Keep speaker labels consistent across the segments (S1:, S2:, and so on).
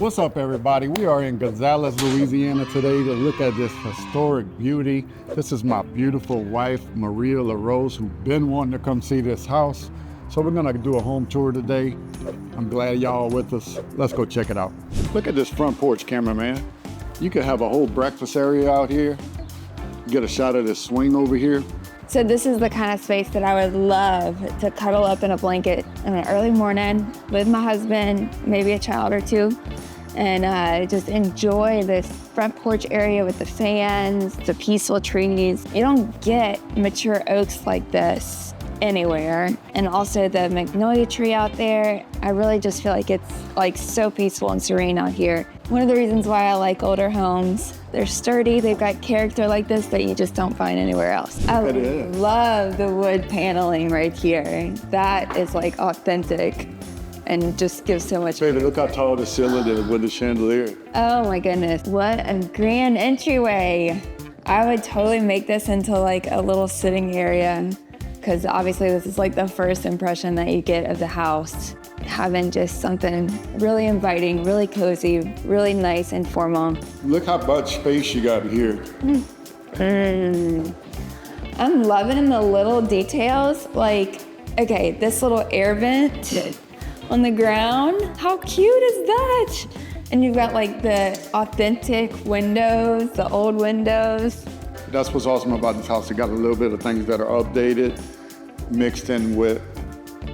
S1: What's up, everybody? We are in Gonzales, Louisiana today to look at this historic beauty. This is my beautiful wife, Maria LaRose, who's been wanting to come see this house. So we're gonna do a home tour today. I'm glad y'all are with us. Let's go check it out. Look at this front porch, cameraman. You could have a whole breakfast area out here. Get a shot of this swing over here.
S2: So this is the kind of space that I would love to cuddle up in a blanket in the early morning with my husband, maybe a child or two, and just enjoy this front porch area with the fans, the peaceful trees. You don't get mature oaks like this anywhere. And also the magnolia tree out there. I really just feel like it's like so peaceful and serene out here. One of the reasons why I like older homes, they're sturdy, they've got character like this that you just don't find anywhere else. I love the wood paneling right here. That is like authentic and just gives so much.
S1: Baby, look how tall the ceiling is with the chandelier.
S2: Oh my goodness, what a grand entryway. I would totally make this into like a little sitting area, because obviously this is like the first impression that you get of the house. Having just something really inviting, really cozy, really nice and formal.
S1: Look how much space you got here.
S2: I'm loving the little details. Like, okay, this little air vent on the ground. How cute is that? And you've got like the authentic windows, the old windows.
S1: That's what's awesome about this house. It got a little bit of things that are updated, mixed in with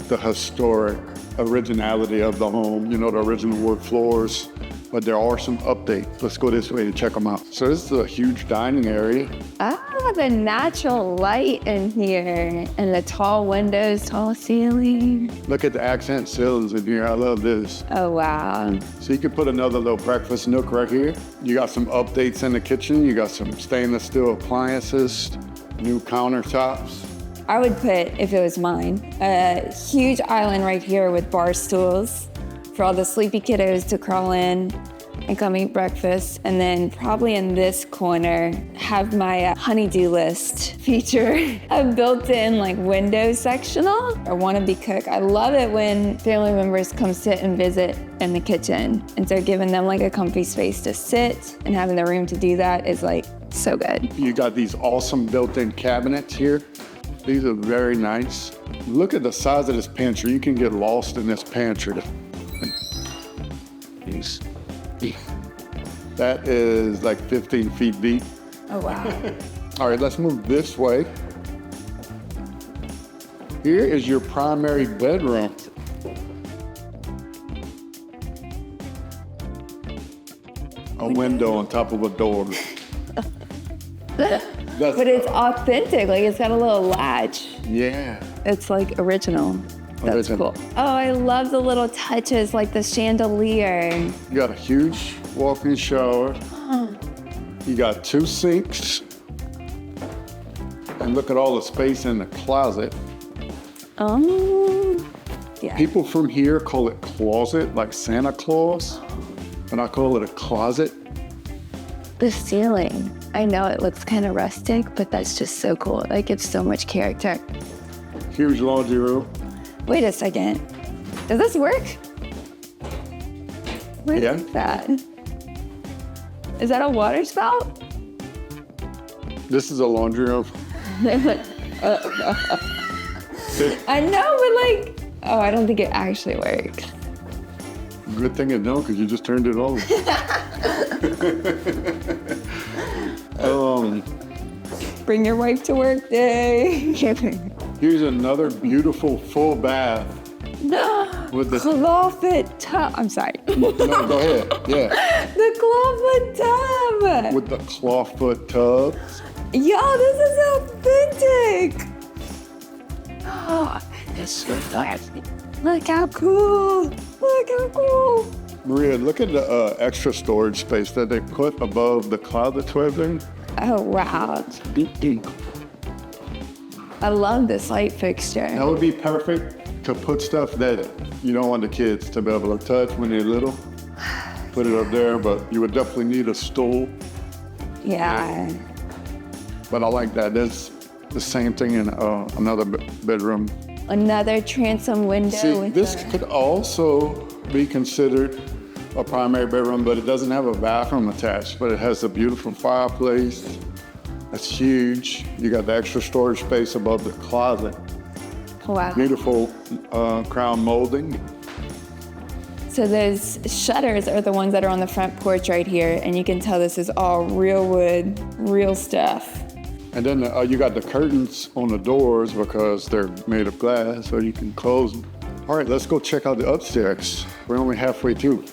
S1: the historic originality of the home, you know, the original wood floors, but there are some updates. Let's go this way to check them out. So this is a huge dining area.
S2: Ah, the natural light in here and the tall windows, tall ceiling.
S1: Look at the accent ceilings in here. I love this.
S2: Oh, wow.
S1: So you could put another little breakfast nook right here. You got some updates in the kitchen. You got some stainless steel appliances, new countertops.
S2: I would put, if it was mine, a huge island right here with bar stools for all the sleepy kiddos to crawl in and come eat breakfast. And then probably in this corner, have my honey-do list feature a built-in like window sectional or wanna-be cook. I love it when family members come sit and visit in the kitchen. And so giving them like a comfy space to sit and having the room to do that is like so good.
S1: You got these awesome built-in cabinets here. These are very nice. Look at the size of this pantry. You can get lost in this pantry. That is like 15 feet deep.
S2: Oh, wow.
S1: All right, let's move this way. Here is your primary bedroom. A window on top of a door.
S2: But it's authentic, like it's got a little latch.
S1: Yeah.
S2: It's like original. That's cool. Oh, I love the little touches, like the chandelier.
S1: You got a huge walk-in shower. You got 2 sinks. And look at all the space in the closet.
S2: Yeah.
S1: People from here call it closet, like Santa Claus, and I call it a closet.
S2: The ceiling. I know it looks kind of rustic, but that's just so cool. That gives so much character.
S1: Huge laundry room.
S2: Wait a second. Does this work? What is that? Is that a water spout?
S1: This is a laundry room.
S2: I know, but like, oh, I don't think it actually works.
S1: Good thing it don't, because you just turned it over.
S2: Bring your wife to work day.
S1: Here's another beautiful full bath. With the
S2: Clawfoot tub. I'm sorry.
S1: No, go ahead. Yeah.
S2: The Clawfoot tub.
S1: With the Clawfoot tub.
S2: Yo, this is authentic. Oh, this is so nice. Look how cool. Look how cool.
S1: Maria, look at the extra storage space that they put above the closet twin.
S2: Oh, wow. I love this light fixture.
S1: That would be perfect to put stuff that you don't want the kids to be able to touch when they're little. Put it up there, but you would definitely need a stool.
S2: Yeah.
S1: But I like that. There's the same thing in another bedroom.
S2: Another transom window.
S1: See, this could also be considered a primary bedroom, but it doesn't have a bathroom attached, but it has a beautiful fireplace. That's huge. You got the extra storage space above the closet.
S2: Wow.
S1: Beautiful crown molding.
S2: So those shutters are the ones that are on the front porch right here, and you can tell this is all real wood, real stuff.
S1: And then you got the curtains on the doors because they're made of glass, so you can close them. All right, let's go check out the upstairs. We're only halfway through.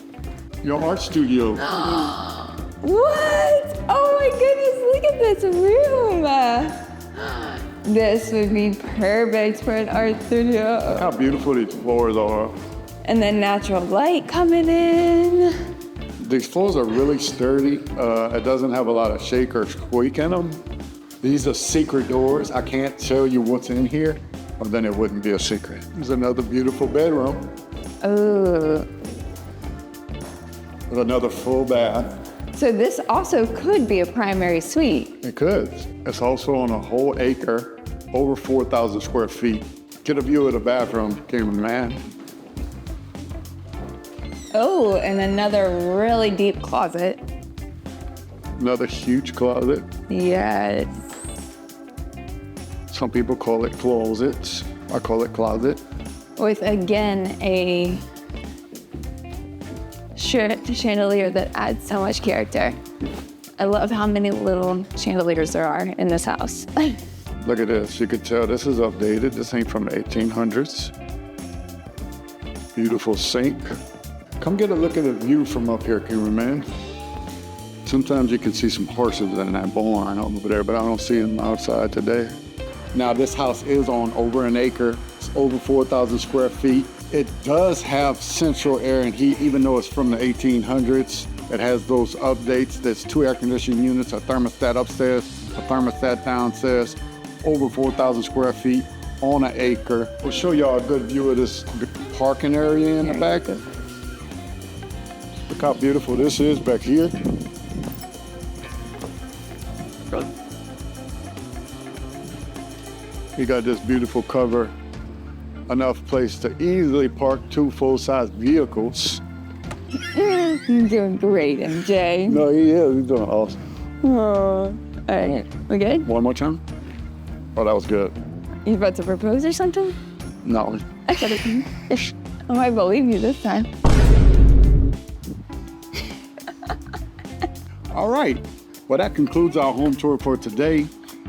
S1: Your art studio.
S2: What? Oh my goodness, look at this room. This would be perfect for an art studio.
S1: Look how beautiful these floors are.
S2: And then natural light coming in.
S1: These floors are really sturdy. It doesn't have a lot of shake or squeak in them. These are secret doors. I can't tell you what's in here, or then it wouldn't be a secret. There's another beautiful bedroom.
S2: Oh.
S1: With another full bath.
S2: So this also could be a primary suite.
S1: It could. It's also on a whole acre, over 4,000 square feet. Get a view of the bathroom, cameraman.
S2: Oh, and another really deep closet.
S1: Another huge closet.
S2: Yes.
S1: Some people call it closets. I call it closet.
S2: With, again, a chandelier that adds so much character. I love how many little chandeliers there are in this house.
S1: Look at this. You could tell this is updated. This ain't from the 1800s. Beautiful sink. Come get a look at the view from up here, cameraman. Sometimes you can see some horses in that barn over there, but I don't see them outside today. Now, this house is on over an acre. It's over 4,000 square feet. It does have central air and heat, even though it's from the 1800s. It has those updates. There's 2 air conditioning units, a thermostat upstairs, a thermostat downstairs, over 4,000 square feet on an acre. We'll show y'all a good view of this parking area in the back. Look how beautiful this is back here. You got this beautiful cover, enough place to easily park 2 full-size vehicles.
S2: You're doing great, MJ.
S1: No, he is. He's doing awesome.
S2: Oh. All right, we good?
S1: One more time? Oh, that was good.
S2: You about to propose or something?
S1: No.
S2: Oh, I believe you this time.
S1: All right. Well, that concludes our home tour for today.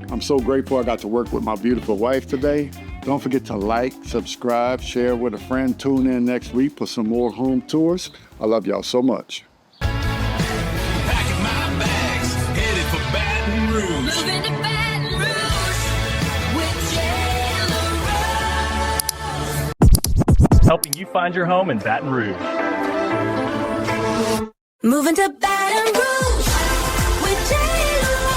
S1: I'm so grateful I got to work with my beautiful wife today. Don't forget to like, subscribe, share with a friend. Tune in next week for some more home tours. I love y'all so much.
S3: Packing my bags, headed for Baton Rouge.
S4: Moving to Baton Rouge with LaRose.
S5: Helping you find your home in Baton Rouge.
S4: Moving to Baton Rouge with LaRose.